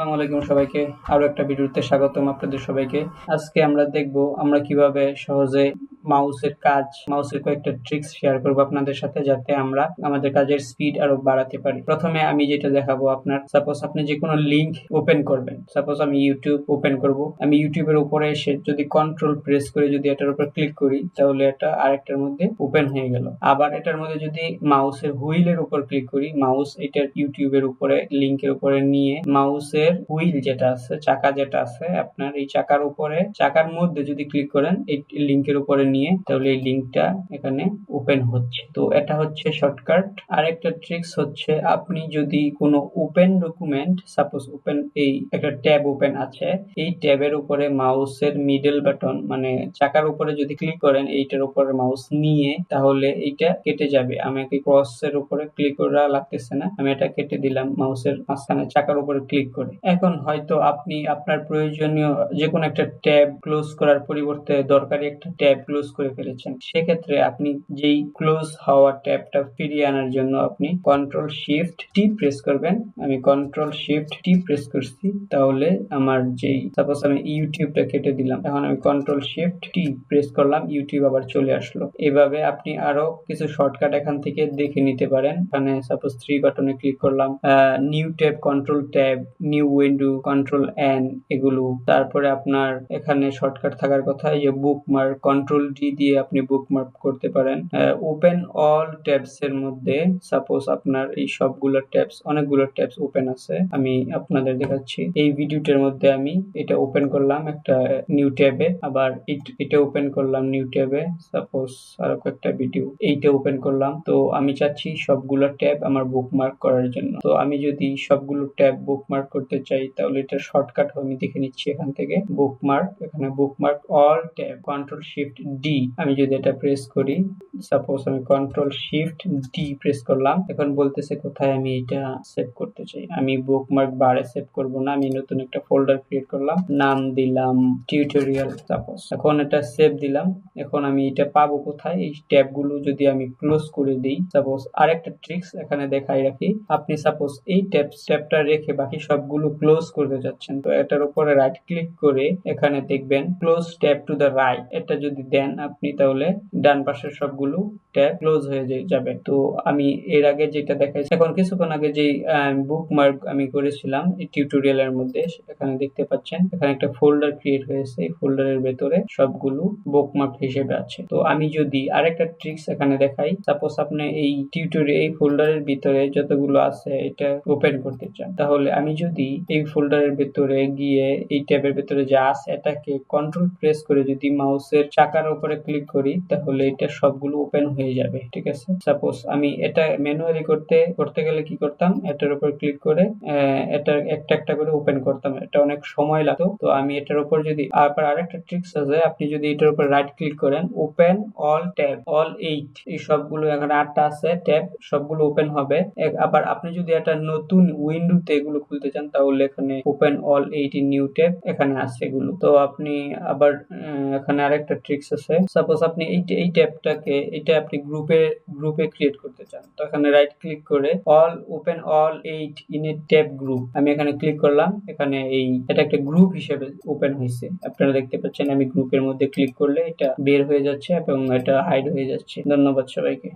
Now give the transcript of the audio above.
আসসালামু আলাইকুম সবাইকে। আরো একটা ভিডিওতে স্বাগতম আপনাদের সবাইকে। আজকে আমরা দেখব আমরা কিভাবে সহজে মাউসের কয়েকটা ট্রিক্স শেয়ার করব আপনাদের সাথে, যাতে আমরা আমাদের কাজের স্পিড আরো বাড়াতে পারি। প্রথমে আমি যেটা দেখাবো, সাপোজ আপনি যে কোনো লিংক ওপেন করবেন। সাপোজ আমি ইউটিউব ওপেন করব। আমি ইউটিউবের উপরে এসে যদি কন্ট্রোল প্রেস করে যদি এটার উপর ক্লিক করি, তাহলে এটা আরেকটার মধ্যে ওপেন হয়ে গেল। আবার এটার মধ্যে যদি মাউসের হুইলের উপর ক্লিক করি, মাউস এটার ইউটিউবের উপরে লিংকের উপরে নিয়ে মাউসের হুইল যেটা আছে, চাকা যেটা আছে আপনার, এই চাকার মধ্যে যদি ক্লিক করেন এই লিংকের উপরে নিয়ে, তাহলে এই লিংকটা এখানে ওপেন হচ্ছে। তো এটা হচ্ছে শর্টকাট। আরেকটা ট্রিক্স হচ্ছে, আপনি যদি কোনো ওপেন ডকুমেন্ট, সাপোজ ওপেন এই একটা ট্যাব ওপেন আছে, এই ট্যাবের উপরে মাউসের মিডল বাটন মানে চাকার উপরে যদি ক্লিক করেন, এইটার উপরে মাউস নিয়ে, তাহলে এইটা কেটে যাবে। আমাকে ক্রসের উপরে ক্লিক করা লাগতেছে না, আমি এটা কেটে দিলাম মাউসের মাঝখানে চাকার উপরে ক্লিক করে। এখন হয়তো আপনি আপনার প্রয়োজনীয় যে কোনো একটা ট্যাব ক্লোজ করার পরিবর্তে দরকারি একটা ট্যাব ক্লোজ করে ফেলেছেন। সেক্ষেত্রে আপনি যেই ক্লোজ হওয়া ট্যাবটা ফিরিয়ে আনার জন্য আপনি কন্ট্রোল শিফট টি প্রেস করবেন। আমি কন্ট্রোল শিফট টি প্রেস করছি, তাহলে আমার যেই সাপোজ আমি ইউটিউবটা কেটে দিলাম, এখন আমি কন্ট্রোল শিফট টি প্রেস করলাম, ইউটিউব আবার চলে আসলো। এভাবে আপনি আরো কিছু শর্টকাট এখান থেকে দেখে নিতে পারেন। এখানে সাপোজ 3 বাটনে ক্লিক করলাম, new tab, control tab, new window, control N, এগুলো। তারপরে আপনার এখানে শর্টকাট থাকার কথা, এই যে বুকমার্ক, কন্ট্রোল ডি দিয়ে আপনি বুকমার্ক করতে পারেন। ওপেন অল ট্যাবস এর মধ্যে সাপোজ আপনার এই সবগুলো ট্যাবস, অনেকগুলো ট্যাবস ওপেন আছে, আমি আপনাদের দেখাচ্ছি। এই ভিডিওটার মধ্যে আমি এটা ওপেন করলাম একটা নিউ ট্যাবে, আবার এটা ওপেন করলাম নিউ ট্যাবে, সাপোজ আরো কয়েকটা ভিডিও, এইটা ওপেন করলাম। তো আমি চাচ্ছি সবগুলো ট্যাব আমার বুকমার্ক করার জন্য। তো আমি যদি সবগুলো ট্যাব বুকমার্ক করতে চাই, তাহলে এটা শর্টকাট আমি দেখে নিচ্ছি এখান থেকে। বুকমার্ক, এখানে bookmark all tab, control shift D. আমি যদি এটা প্রেস করি, সাপোজ আমি কন্ট্রোল শিফট ডি প্রেস করলাম, এখন বলতেছে কোথায় আমি এটা সেভ করতে চাই। আমি বুকমার্ক বারে সেভ করব না, আমি নতুন একটা ফোল্ডার ক্রিয়েট করলাম, নাম দিলাম টিউটোরিয়াল সাপোজ। এখন এটা সেভ দিলাম। এখন আমি এটা পাবো কোথায়? এই ট্যাবগুলো যদি আমি ক্লোজ করে দিই, সাপোজ আরেকটা ট্রিক্স এখানে দেখাই রাখি। আপনি সাপোজ এই ট্যাবটা রেখে বাকি সবগুলো ক্লোজ করতে যাচ্ছেন, তো এটার উপরে রাইট ক্লিক করে এখানে দেখবেন close tab to the right, এটা যদি দেন আপনি, তাহলে ডান পাশের সবগুলো ট্যাব ক্লোজ হয়ে যাবে। তো আমি এর আগে যেটা দেখাইছি, এখন কিছুক্ষণ আগে যে বুকমার্ক আমি করেছিলাম এই টিউটোরিয়ালের মধ্যে, এখানে দেখতে পাচ্ছেন এখানে একটা ফোল্ডার ক্রিয়েট হয়েছে, এই ফোল্ডারের ভেতরে সবগুলো বুকমার্ক হিসেবে আছে। তো আমি যদি আরেকটা ট্রিক্স এখানে দেখাই, সাপোজ আপনি এই এই ফোল্ডারের ভিতরে যতগুলো আছে এটা ওপেন করতে চান, তাহলে আমি যদি এই ফোল্ডারের ভিতরে গিয়ে এই ট্যাবের ভিতরে যা আছে এটাকে কন্ট্রোল প্রেস করে যদি মাউসের চাকার উপরে ক্লিক করি, তাহলে এটা সবগুলো ওপেন হয়ে যাবে। ঠিক আছে, সাপোজ আমি এটা ম্যানুয়ালি করতে গেলে কি করতাম, এটার উপর ক্লিক করে এটা একটা একটা করে ওপেন করতাম, এটা অনেক সময় লাগতো। তো আমি এটার উপর যদি আবার আরেকটা ট্রিক্স আছে, আপনি যদি এটার উপর রাইট ক্লিক করেন, ওপেন অল ট্যাব, অল 8, এই সবগুলো এখানে 8টা আছে ট্যাব, সবগুলো ওপেন হবে। আবার আপনি যদি একটা নতুন উইন্ডোতে এগুলো খুলতে চান, তাহলে এখানে ওপেন অল 8 নিউ ট্যাব এখানে আছে এগুলো। তো আপনি আবার এখানে আরেকটা ট্রিক্স আছে, সাপোজ আপনি এই ট্যাবটাকে এটা আপনি গ্রুপে ক্রিয়েট করতে চান, তো এখানে রাইট ক্লিক করে open all 8 in a tab group, আমি এখানে ক্লিক করলাম, এখানে এটা একটা গ্রুপ হিসেবে ওপেন হয়েছে। আপনারা দেখতে পাচ্ছেন আমি গ্রুপের মধ্যে ক্লিক করলে এটা বের হয়ে যাচ্ছে এবং এটা হাইড হয়ে যাচ্ছে। ধন্যবাদ সবাইকে।